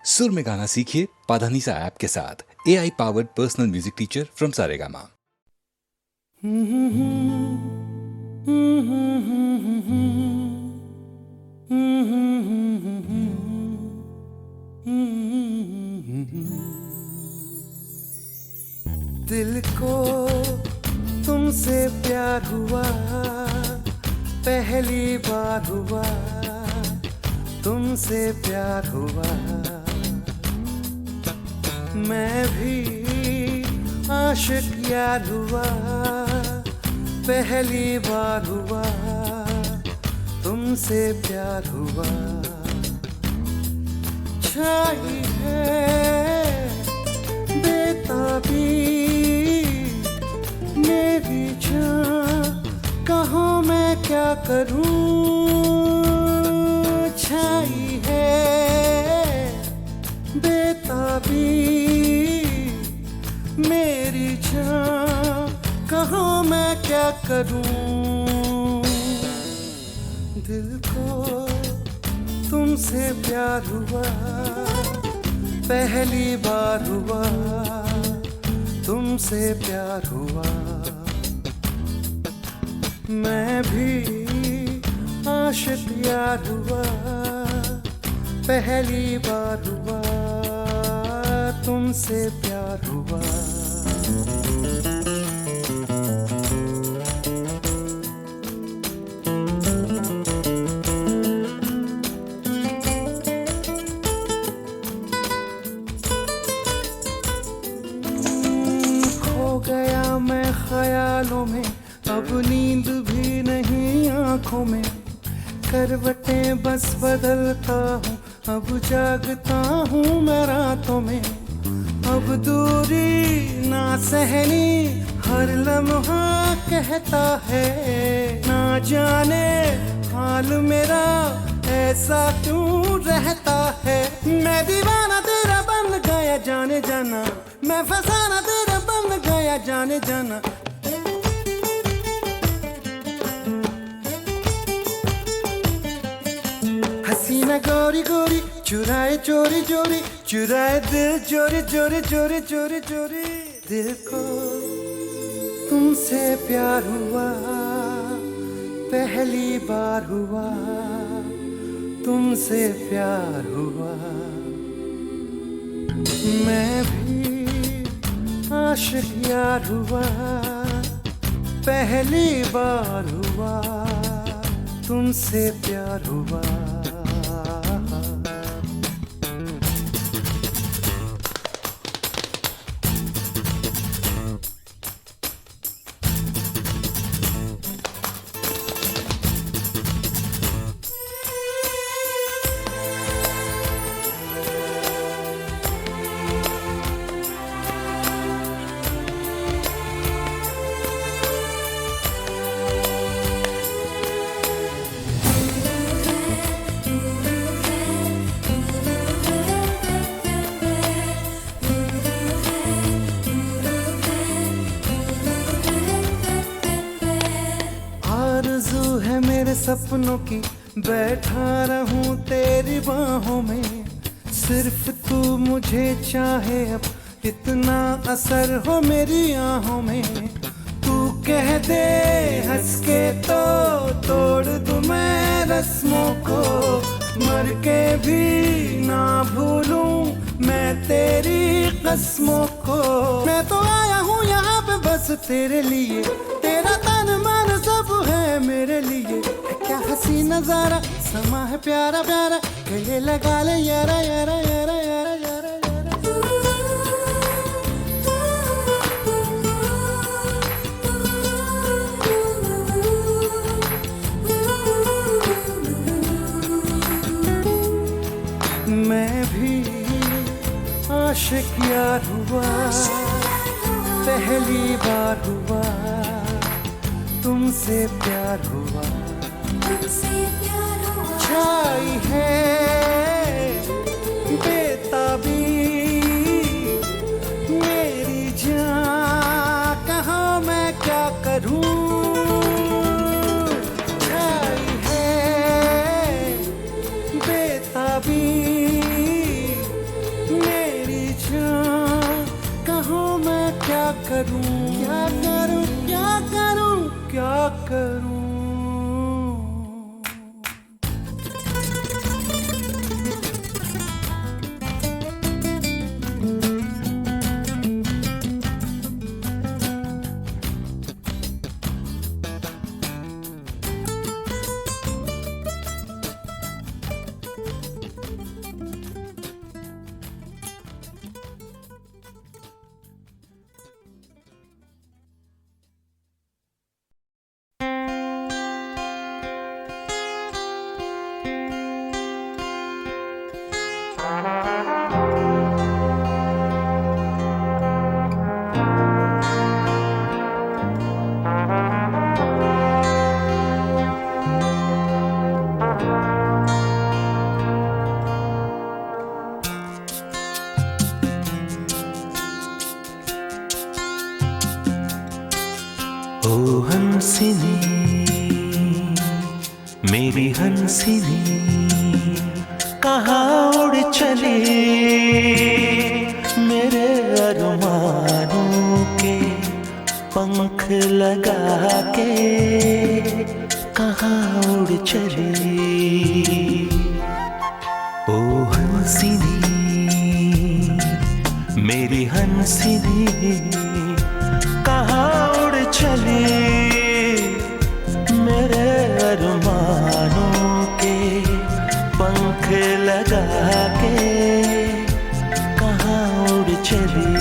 सुर में गाना सीखिए पाधानीसा ऐप के साथ। AI powered personal music teacher from Saregama. दिल को तुमसे प्यार हुआ, पहली बार हुआ, तुमसे प्यार हुआ। मैं भी आशिक यार हुआ, पहली बार हुआ, तुमसे प्यार हुआ। छाई है बेताबी मेरी जान, कहाँ मैं क्या करूं। छाई है बेताबी मेरी जान, कहाँ मैं क्या करूं। दिल को तुमसे प्यार हुआ, पहली बार हुआ, तुमसे प्यार हुआ। मैं भी आशिक यार हुआ, पहली बार हुआ, तुमसे प्यार हुआ। गया मैं ख्यालों में, अब नींद भी नहीं आंखों में। करवटें बस बदलता हूँ, अब जागता हूँ मैं रातों में। अब दूरी ना सहनी, हर लम्हा कहता है। ना जाने हाल मेरा ऐसा क्यों रहता है। मैं दीवाना तेरा बन गया जाने जाना, मैं फसाना तेरा बन गया जाने जाना। हसीना गोरी गोरी चुराए चोरी चोरी, चुराए दिल चोरी चोरी चोरी चोरी चोरी। दिल को तुमसे प्यार हुआ, पहली बार हुआ, तुमसे प्यार हुआ। मैं भी आशिक यार हुआ, पहली बार हुआ, तुमसे प्यार हुआ। आरज़ू है मेरे सपनों की, बैठा रहूं तेरी बाहों में। सिर्फ तू मुझे चाहे, अब इतना असर हो मेरी आहों में। तू कह दे हंस के तो तोड़ दूं मैं रस्मों को। मर के भी ना भूलूं मैं तेरी कसमों को। मैं तो आया हूँ यहाँ पे बस तेरे लिए, तेरा तन मन सब है मेरे लिए। क्या हंसी नजारा, समा है प्यारा प्यारा, गले लगा ले यारा यारा यारा यारा यारा यारा। मैं भी आशिक यार हुआ, पहली बार हुआ, तुमसे प्यार हुआ। छाई है बेताबी मेरी जान, कहाँ मैं क्या करूं। छाई है बेताबी करूं, क्या करूं, क्या करूं, क्या करूं। ओ हंसिनी मेरी हंसिनी कहाँ उड़ चली मेरे अरमानों के पंख लगा के कहाँ उड़ चली। ओ हंसिनी मेरी हंसिनी कहाँ उड़ चली मेरे अरमानों के पंख लगा के कहाँ उड़ चली।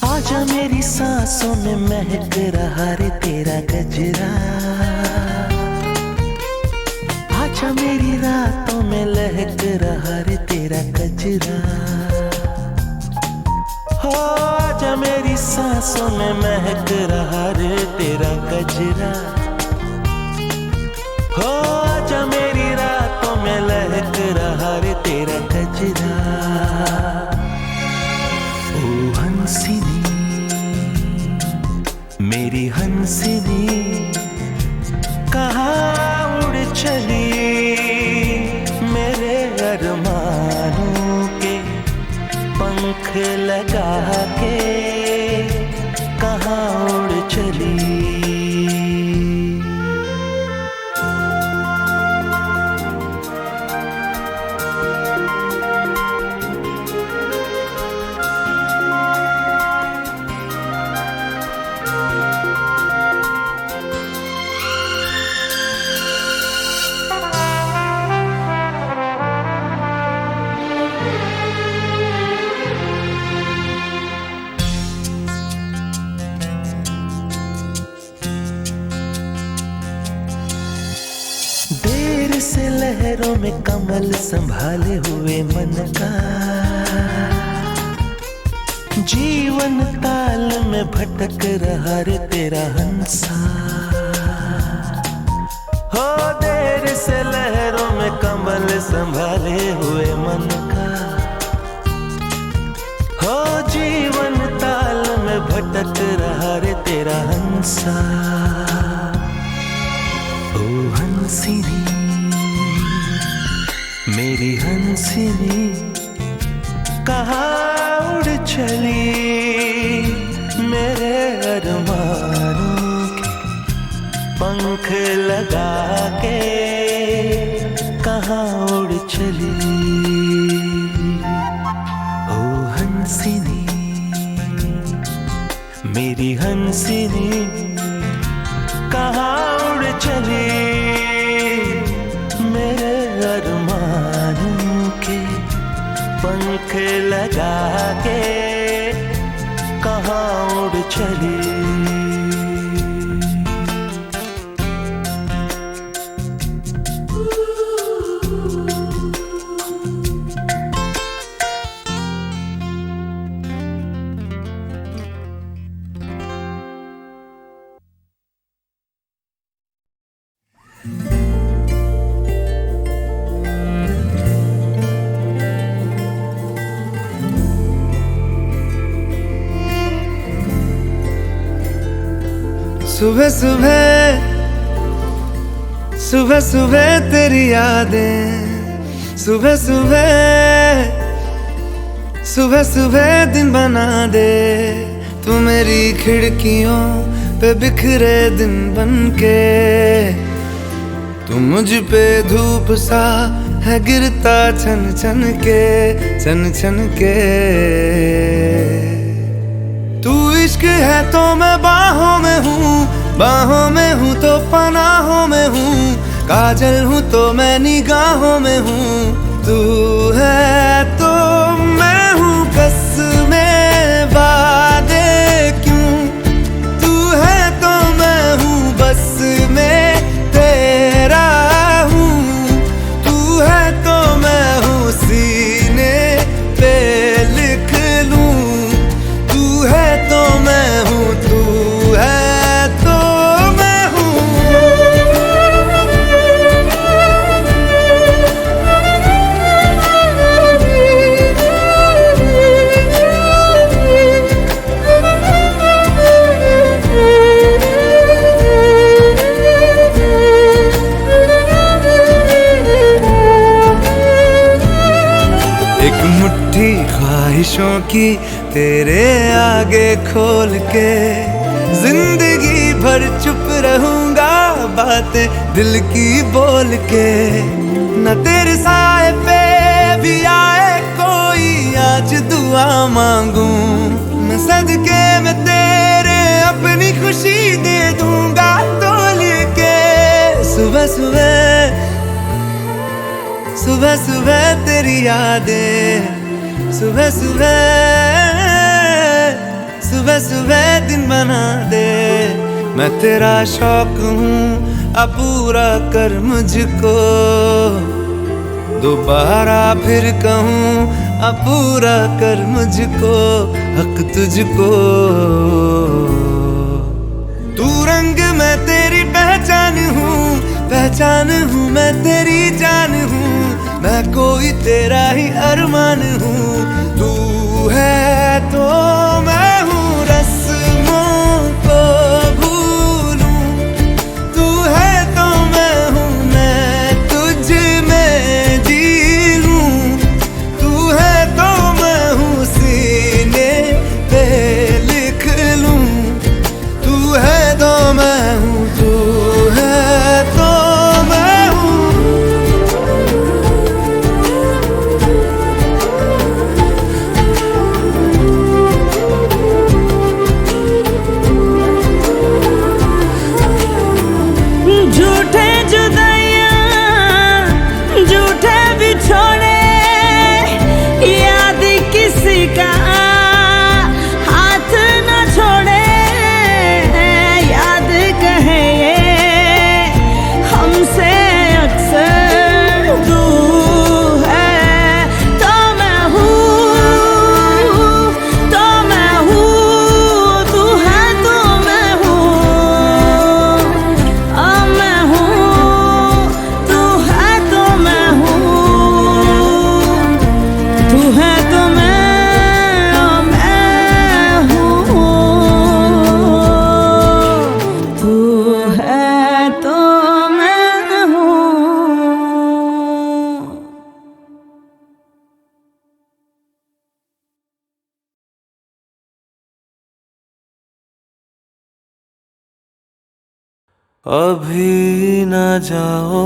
आजा मेरी सांसों में महक रहा रे तेरा गजरा, आजा मेरी रातों में लहक रहा रे तेरा गजरा। हो आजा मेरी सांसों में महक रहा रे तेरा गजरा। हो आजा मेरी रातों में लहक रहा रे तेरा गजरा। ओ हंसिनी मेरी हंसिनी कहाँ उड़ चली मेरे अरमानों के पंख लगा के कहाँ उड़ चली। देर से लहरों में कमल संभाले हुए मन का, जीवन ताल में भटक रहा रे तेरा हंसा। हो देर से लहरों में कमल संभाले हुए मन का, हो जीवन ताल में भटक रहा रे तेरा हंसा। ओ हंसिनी मेरी हंसिनी कहाँ उड़ चली मेरे अरमानों के पंख लगा के कहाँ उड़ चली। ओ हंसिनी मेरी हंसिनी कहाँ उड़ चली मेरे अरमानों के पंख लगा के कहाँ उड़ चली। सुबह सुबह सुबह सुबह तेरी यादें, सुबह सुबह सुबह सुबह दिन बना दे। तू मेरी खिड़कियों पे बिखरे दिन बनके, तू मुझ पे धूप सा है गिरता छन छन के, छन छन के। तू इश्क है तो मैं बाहों में हूँ, बाहों में हूँ तो पनाहों में हूँ, काजल हूँ तो मैं निगाहों में हूँ। तू है तो मैं हूँ कसमें वादे क्यों, तू है तो मैं हूँ बस में तेरा हूँ। तू है तो मैं हूँ सीने पे लिख लूँ, तू है तो मैं हूँ, तू है तो मैं हूँ। एक मुट्ठी ख्वाहिशों की तेरे आगे खोल के, जिंदगी भर चुप रहूंगा बातें दिल की बोल के। न तेरे साए पे भी आए कोई आज दुआ मांगू, मैं सदके में तेरे अपनी खुशी दे दूंगा तोल के। सुबह सुबह सुबह सुबह तेरी यादें, सुबह सुबह सुबह सुबह दिन बना दे। मैं तेरा शौक हूँ अब पूरा कर मुझको, दोबारा फिर कहूँ अब पूरा कर मुझको, हक तुझको। तू रंग मैं तेरी पहचान हूँ, पहचान हूँ मैं तेरी जान हूँ, मैं कोई तेरा ही अरमान हूँ। तू है तो मैं हूँ रस्मों को भूलूं, तू है तो मैं हूँ मैं तुझ में जी लूं। तू है तो मैं हूँ सीने पे लिख लूं, तू है तो मैं हूँ, तू है तो मैं हूँ। झूठे जुदाइयां झूठे बिछोड़े, याद किसी का हाथ न छोड़े। याद कहे ये हमसे अक्सर, तू है तो मैं हूँ, तो मैं हूँ, तू है तो मैं हूँ। मैं हूँ, तू है तो मैं हूँ, तू है तो मैं हूँ, तू है तो मैं हूँ। अभी न जाओ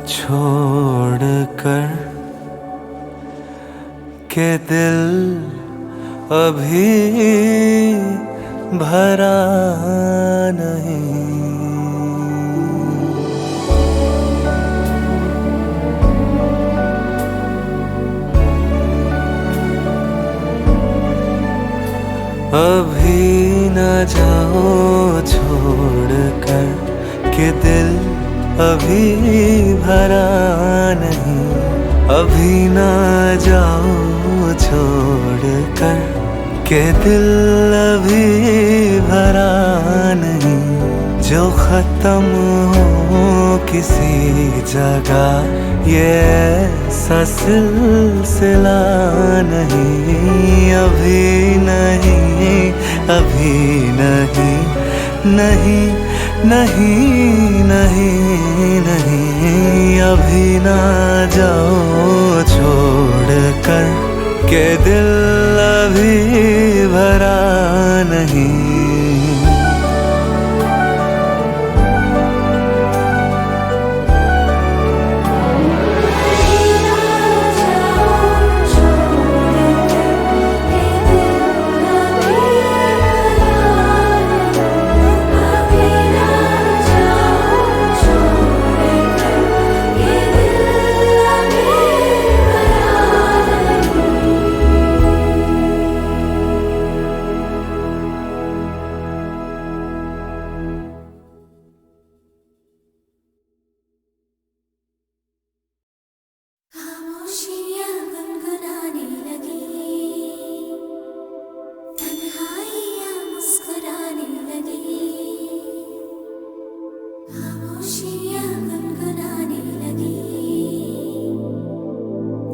छोड़ कर के दिल अभी भरा नहीं। अभी न जाओ छोड़ कर के दिल अभी भरा नहीं। अभी न जाओ छोड़ कर के दिल अभी भरा नहीं। जो खत्म हो किसी जगह ये ऐसा सिलसिला नहीं। अभी नहीं अभी नहीं नहीं नहीं नहीं नहीं, अभी ना जाओ छोड़ कर के दिल अभी भरा नहीं। खामोशियाँ गुनगुनाने लगी, तन्हाइयाँ मुस्कुराने लगी। खामोशियाँ गुनगुनाने लगी,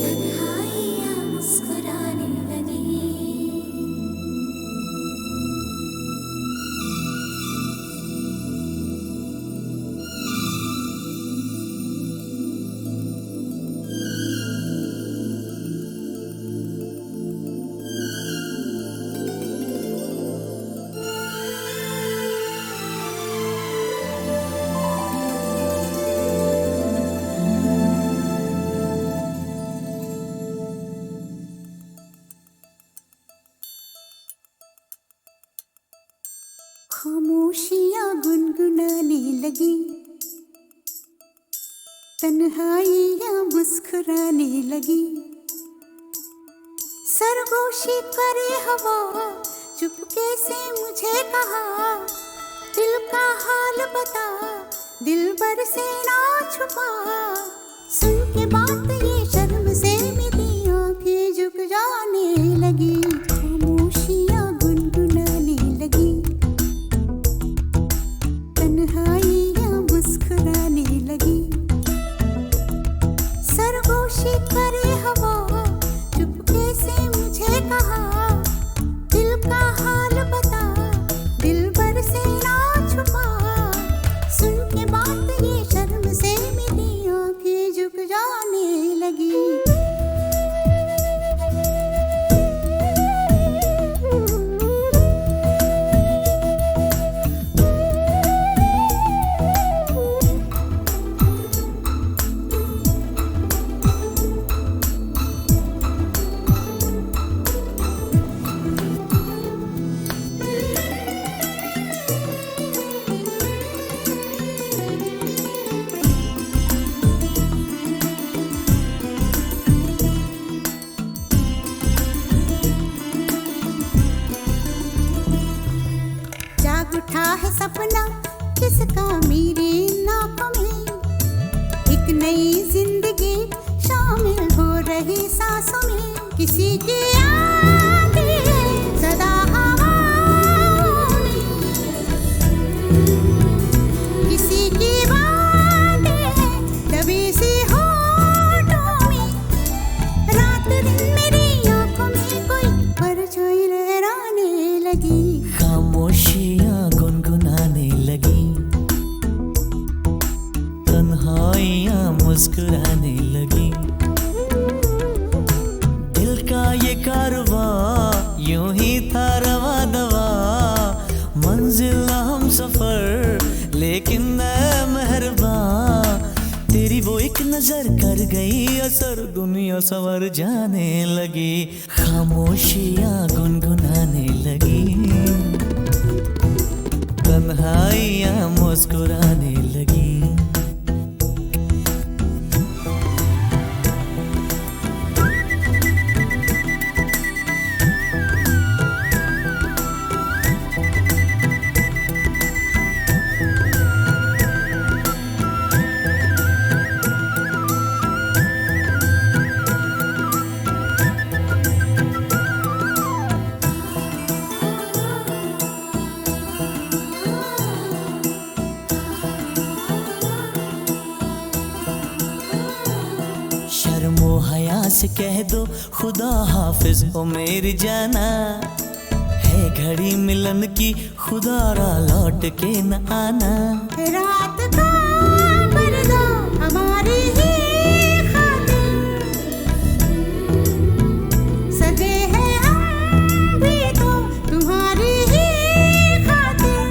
तन्हाइयाँ मुस्कुराने लगी। खामोशियाँ गुनगुनाने लगी, तन्हाइयाँ मुस्कुराने लगी। सरगोशी करे हवा, चुपके से मुझे कहा, दिल का हाल बता, दिलबर से ना छुपा। सुन के बात ये शर्म से मेरी आंखें झुक जाने लगी। खामोशियाँ गुनगुनाने लगी, तन्हाइयाँ मुस्कुराने लगी। सरगोशी करे हवा, चुपके से मुझे कहा, दिल का हाल बता, दिलबर से ना छुपा। सुन के बात ये शर्म से मेरी आंखें झुक जाने लगी। उठा है सपना किसका मेरे नाकों में, एक नई जिंदगी शामिल हो रही सांसों में। किसी की आंखें सदा हवाओं में, किसी की बातें दबी सी होठों में। रात दिन मेरी आंखों में कोई परछाई लहराने लगी। खामोशियाँ गुनगुनाने लगी, तन्हाइयाँ मुस्कुराने लगी। दिल का ये कारवां यूं ही था रवा दवा, मंजिल हम सफर लेकिन मैं मेहरबान। तेरी वो एक नजर कर गई असर, दुनिया संवर जाने लगी। खामोशियाँ गुनगुनाने लगी, तन्हाइयाँ मुस्कुराने लगी। शर्मो हया से कह दो खुदा हाफिज हो मेरी जाना। है घड़ी मिलन की खुदारा लौट के न आना। रात का पर्दा हमारी ही खातिर सजे हैं हम भी तो तुम्हारी ही खातिर।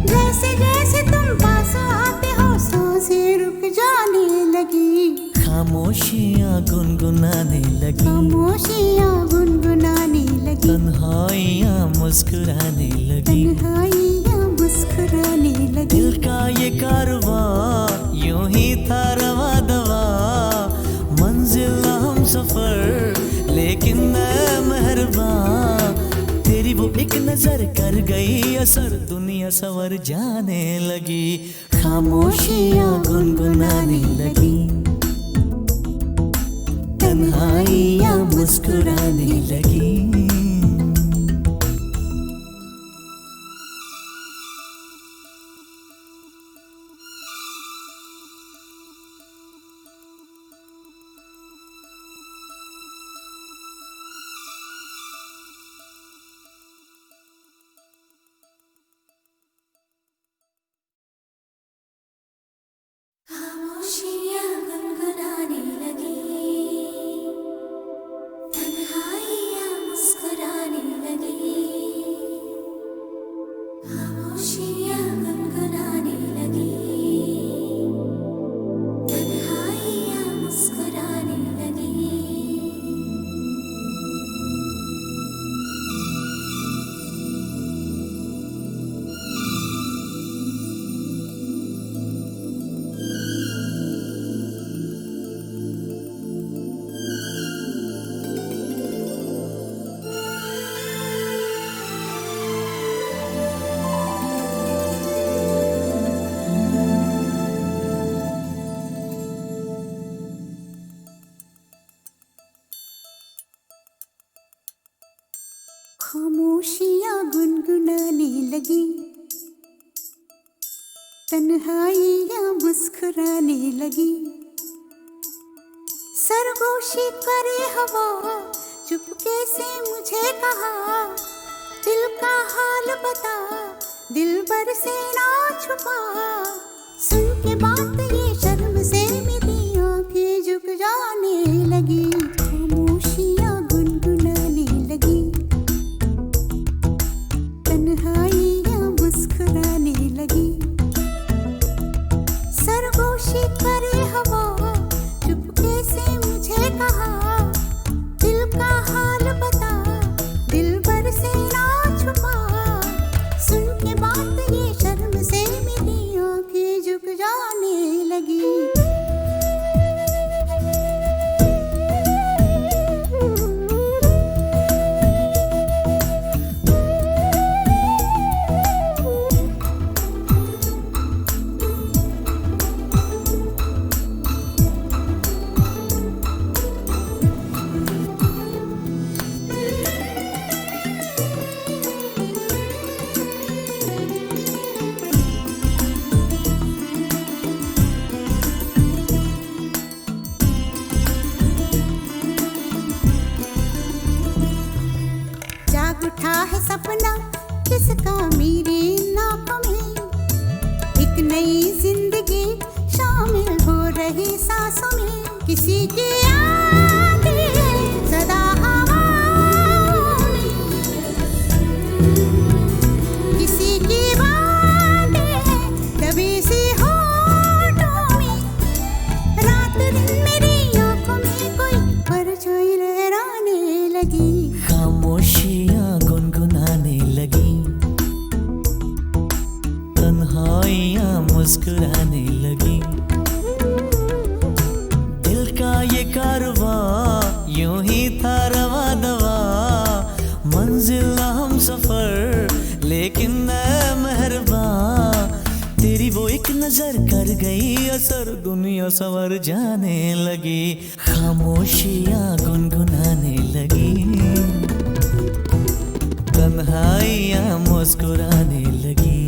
जैसे जैसे तुम पास आते हो सांसें रुक जाने लगी। खामोशियाँ गुनगुनाने लगी, खामोशियाँ गुनगुनाने लगी, तन्हाइयाँ मुस्कुराने लगी। तन्हाइयाँ मुस्कुराने लगी। दिल का ये कारवां यूं ही था रवा दवा, मंजिल हम सफर लेकिन मैं मेहरबान। तेरी वो एक नजर कर गई असर, दुनिया सवर जाने लगी। खामोशियाँ गुनगुनाने लगी, तन्हाइयाँ मुस्कुराने लगी। खामोशियाँ गुनगुनाने लगी, तन्हाइयाँ मुस्कुराने लगी। खामोशियाँ गुनगुनाने लगी, तन्हाइयाँ मुस्कुराने लगी। खामोशियाँ गुनगुनाने लगी, तन्हाइयाँ मुस्कुराने लगी। सरगोशी करे हवा चुपके से मुझे कहा, दिल का हाल बता दिल भर से ना छुपा। सुन के बात ये शर्म से मेरी आंखें झुक जाने लगी। खामोशियाँ गुनगुनाने लगी, तन्हाइयाँ मुस्कुराने लगी। सरगोशी करे हवा चुपके से मुझे कहा, दिल का हाल बता दिल भर से ना छुपा। सुन के बात ये शर्म से मेरी आंखें झुक जाने लगी। जाग उठा है सपना किसका मेरे नाकों में, एक नई जिंदगी शामिल हो रही सांसों में। किसी की आगे सदा हवाओं में, किसी की बातें दबी सी होठों में। रात दिन मेरी आंखों में कोई परछाई लहराने लगी। खामोशियाँ गुनगुनाने लगी, तन्हाइयाँ मुस्कुराने लगी। दिल का ये कारवां यूं ही था रवा दवा, मंजिल हम सफर लेकिन मैं मेहरबान। तेरी वो एक नजर कर गई असर, दुनिया सवर जाने लगी। खामोशियाँ गुनगुनाने लगी, तन्हाइयाँ मुस्कुराने लगी।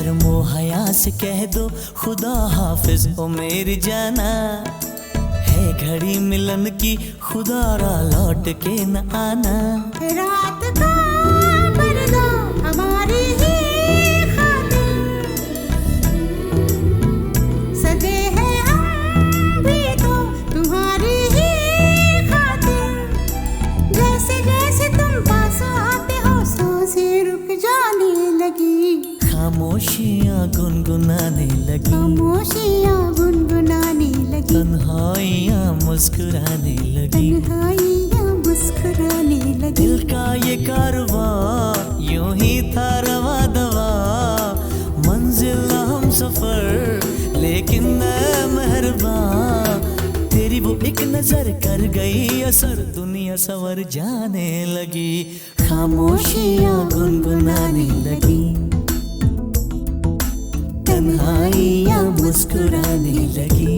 शर्मो हया से कह दो खुदा हाफिज ओ मेरी जाना, है घड़ी मिलन की खुदा रा लौट के न आना। रात का पर्दा हमारी ही खातिर सजे हैं हम भी तो तुम्हारी ही खातिर। जैसे जैसे तुम पास आते हो सांसें रुक जाने लगी, खामोशियाँ गुनगुनाने लगी, खामोशियाँ गुनगुनाने लगी, तन्हाइयाँ मुस्कुराने लगी, तन्हाइयाँ मुस्कुराने लगी। दिल का ये कारवां यूं ही था रवा दवा, मंजिल हम सफर लेकिन मैं मेहरबान। तेरी वो एक नजर कर गई असर, दुनिया सवर जाने लगी, खामोशियाँ गुनगुनाने लगी, तन्हाइयाँ मुस्कुराने लगी।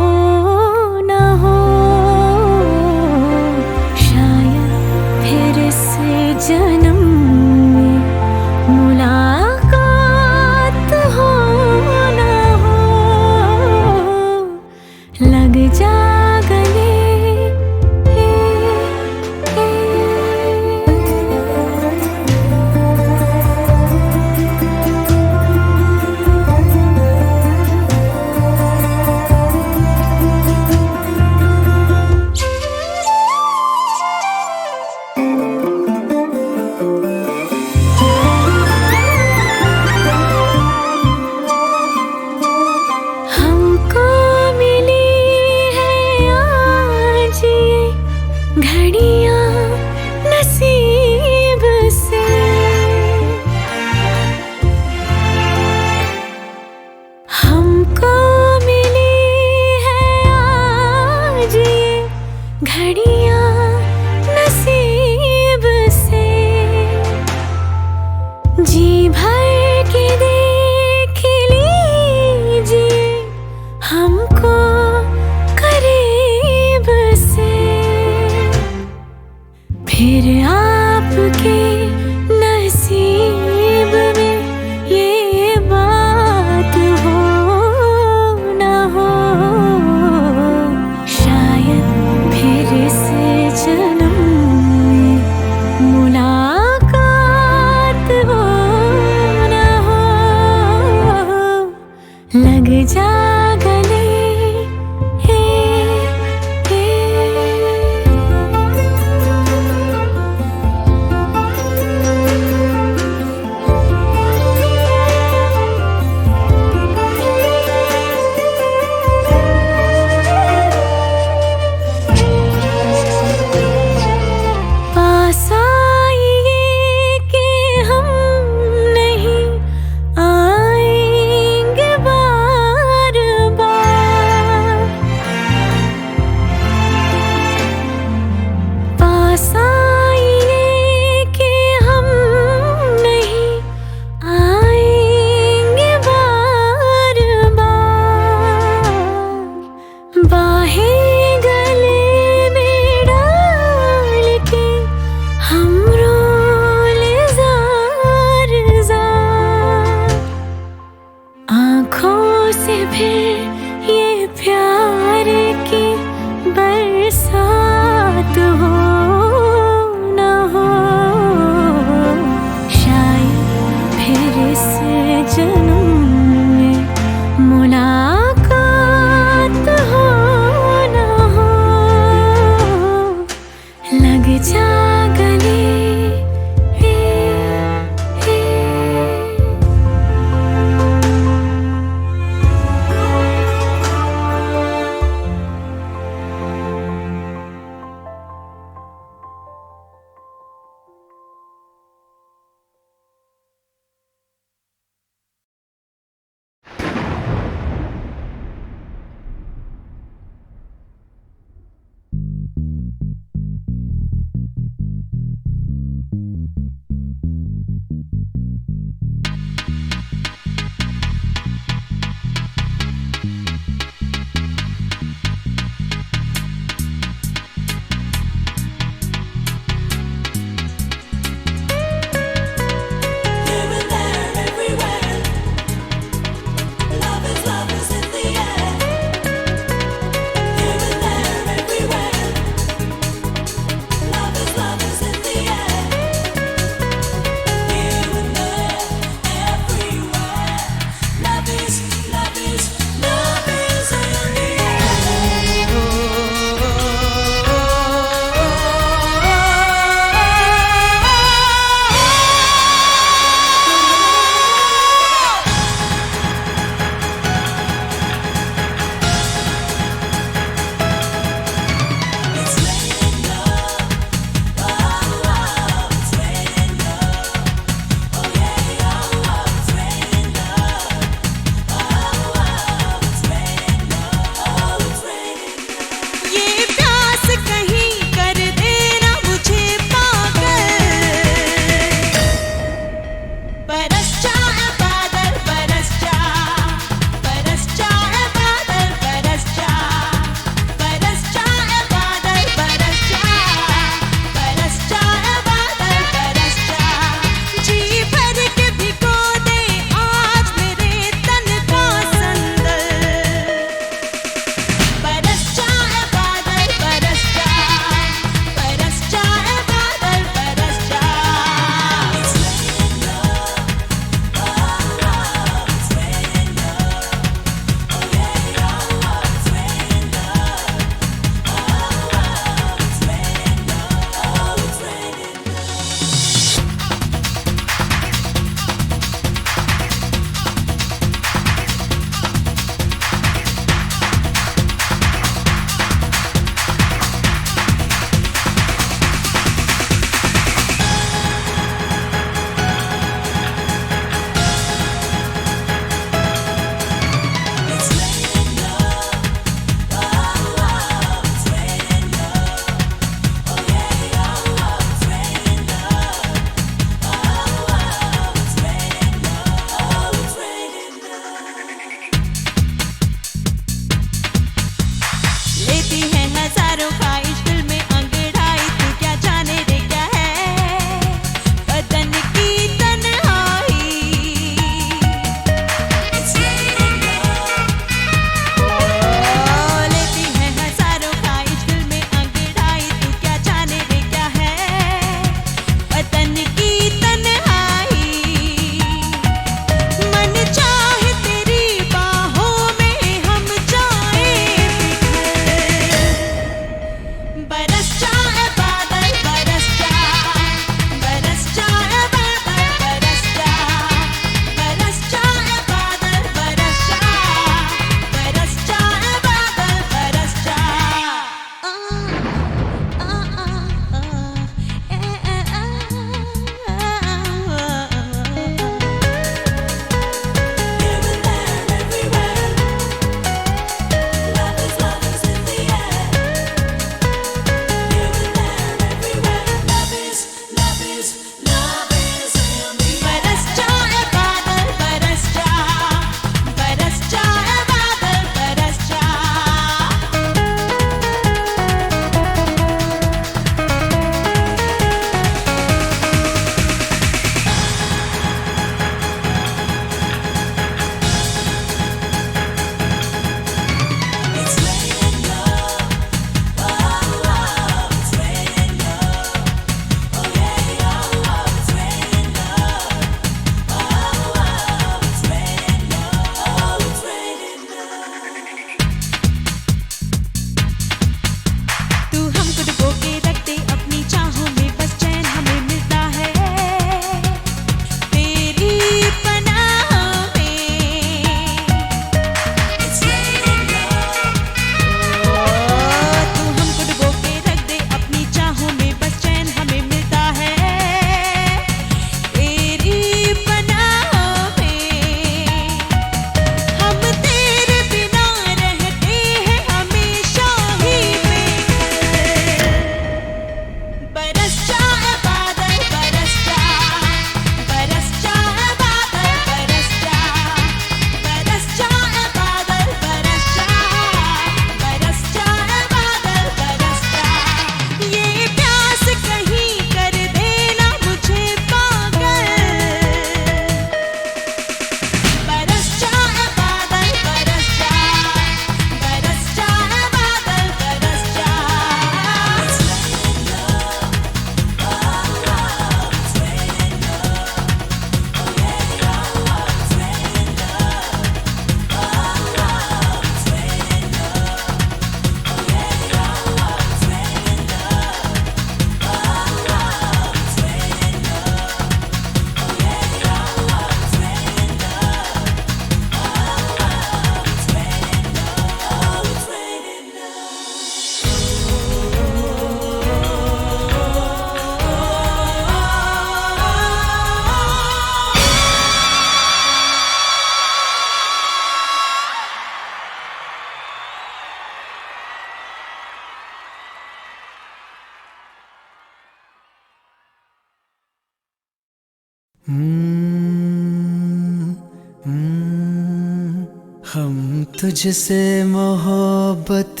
हम तुझसे मोहब्बत,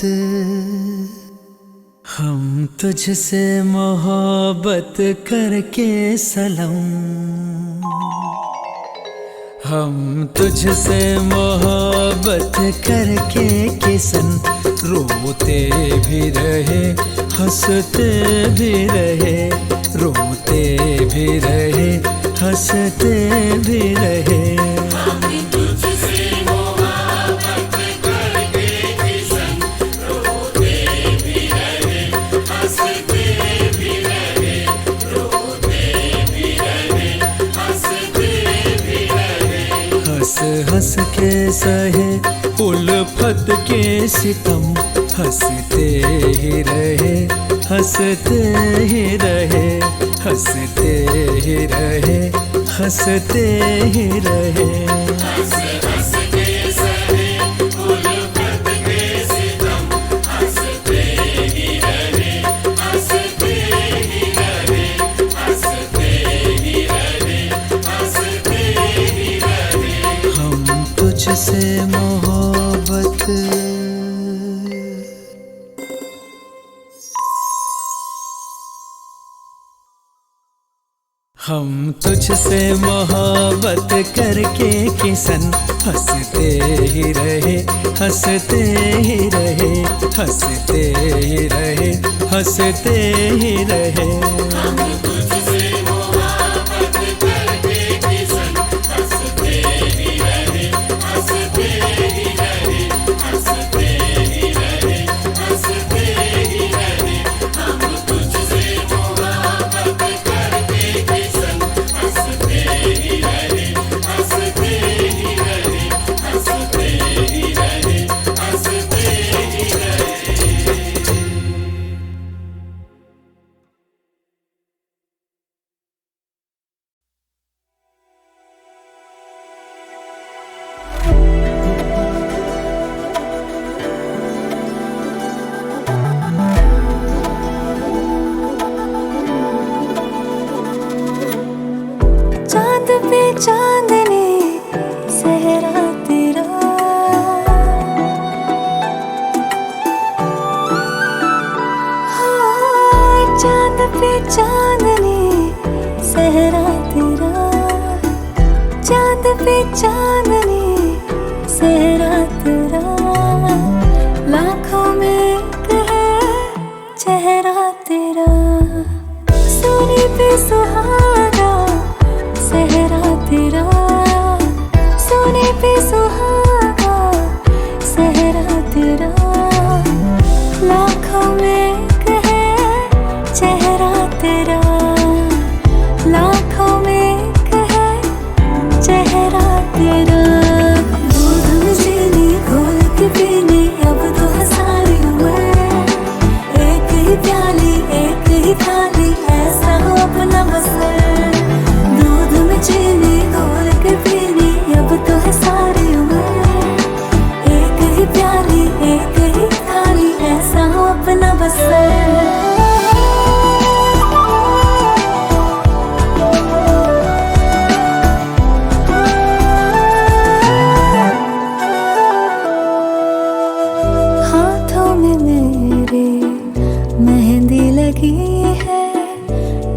हम तुझसे मोहब्बत करके सनम, हम तुझसे मोहब्बत करके किसन रोते भी रहे हंसते भी रहे, रोते भी रहे हंसते भी रहे। हंस के सहे उल्फत के सितम, हंसते ही रहे हंसते ही रहे, हंसते ही रहे हंसते ही रहे। तुझसे मोहब्बत, हम तुझसे मोहब्बत करके किसन हंसते ही रहे हंसते ही रहे, हंसते ही रहे हंसते ही रहे। चांदनी सहरा तेरा, हाँ चांद पे चांदनी सहरा तेरा, चांद पे चांदनी सहरा तेरा, लाखों में एक है चेहरा तेरा, सोने पे सुहागा सहरा तेरा, सोने पे सुहागा सहरा तेरा, लाखों में एक है चेहरा तेरा, लाखों में एक है चेहरा तेरा। दूध में चीनी घोल के पीनी अब तो है सारी उम्र, एक ही प्याली एक ही थाली ऐसा हो अपना बसर, चीनी घोल के पीनी अब तो है सारी उम्र, एक ही प्याली एक ही थाली ऐसा हो अपना बसर। हाथों में मेरे मेहंदी लगी है,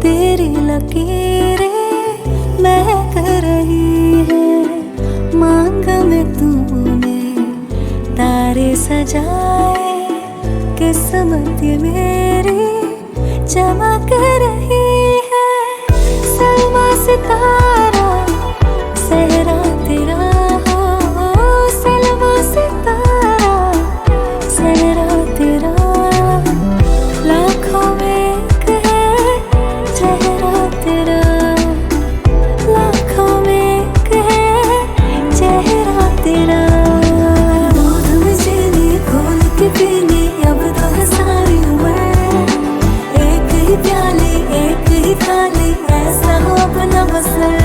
तेरी लकीरें महक रही है, मांग में तूने तारे सजाए, किस्मत ये मेरी चमक रही है, सलमा सितारा सहरा तेरा हो, सलमा सितारा सहरा तेरा, लाखों में एक है चेहरा तेरा, लाखों में एक है चेहरा तेरा। दूध में चीनी घोल के पीनी अब तो है सारी उम्र, एक ही प्याली एक ही थाली ऐसा हो अपना बसर।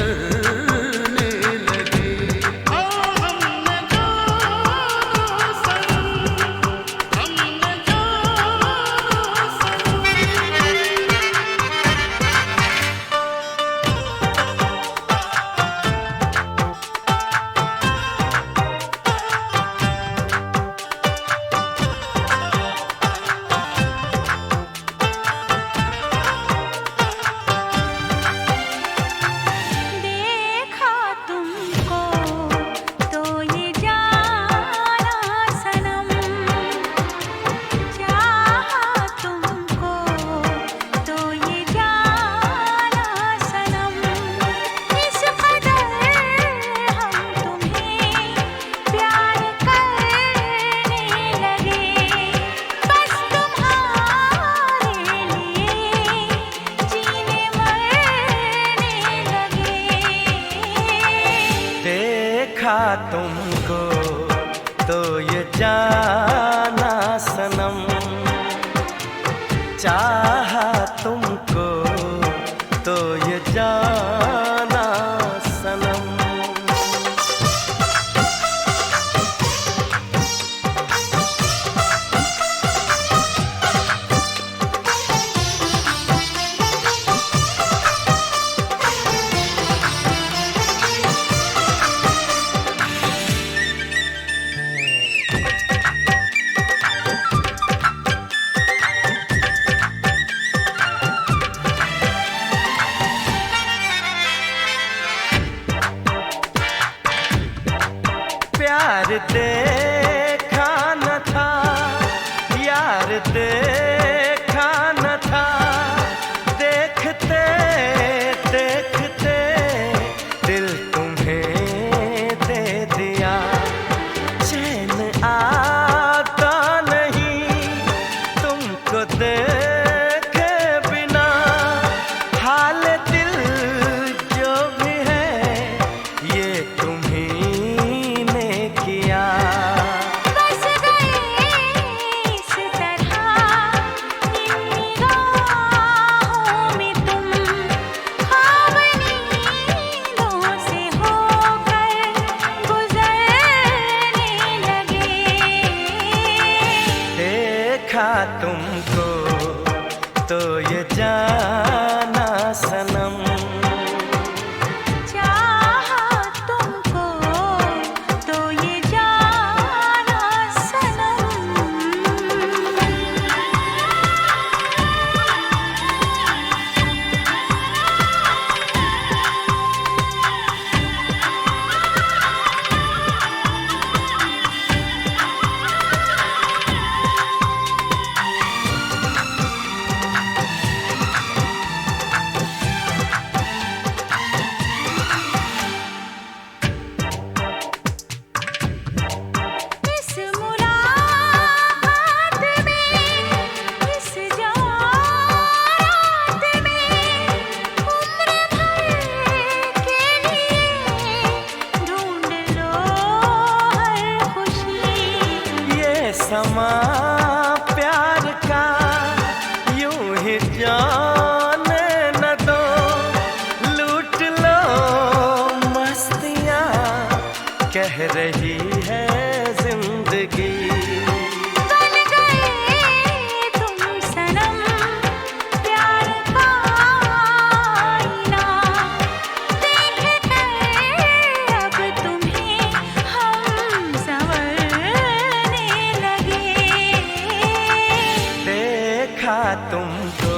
करने लगे। हमने जाना सनम, हमने जाना सनम। देखा तुमको तो ये जाना सनम, चाहा तुमको तो ये जाना सनम। इस कदर हम तुम्हें प्यार करने लगे, बस तुम्हारे लिए जीने मरने लगे। देखा तुमको तो ये जाना सनम, चाहा तुमको तो ये जाना सनम। प्यार देखा न था, यार देखा न था, देखते देखते दिल तुम्हें दे दिया। चैन आता नहीं तुमको देखे बिना, हाल दिल जो भी है ये तुम्ही ने किया। बस गए इस तरह इन निगाहों में तुम, ख्वाब नींदों से होकर गुजरने लगे। देखा तुमको तो ये जाना सनम, चाहा तुमको तो ये जाना सनम। इस मुलाकात में, इस जात में, उम्र भर के लिए ढूंढ लो हर खुशी। ये समा प्यार का यूं ही जाने न दो, लूट लो मस्तियाँ कह रही है जिंदगी। बन गए तुम सनम प्यार का आईना, देख कर अब तुम्हें हम संवरने लगे। देखा तुमको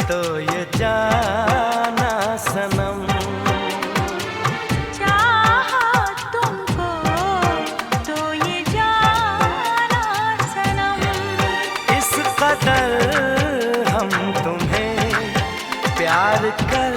तो ये जाना सनम, चाहा तुमको तो ये जाना सनम। इस कदर हम तुम्हें प्यार कर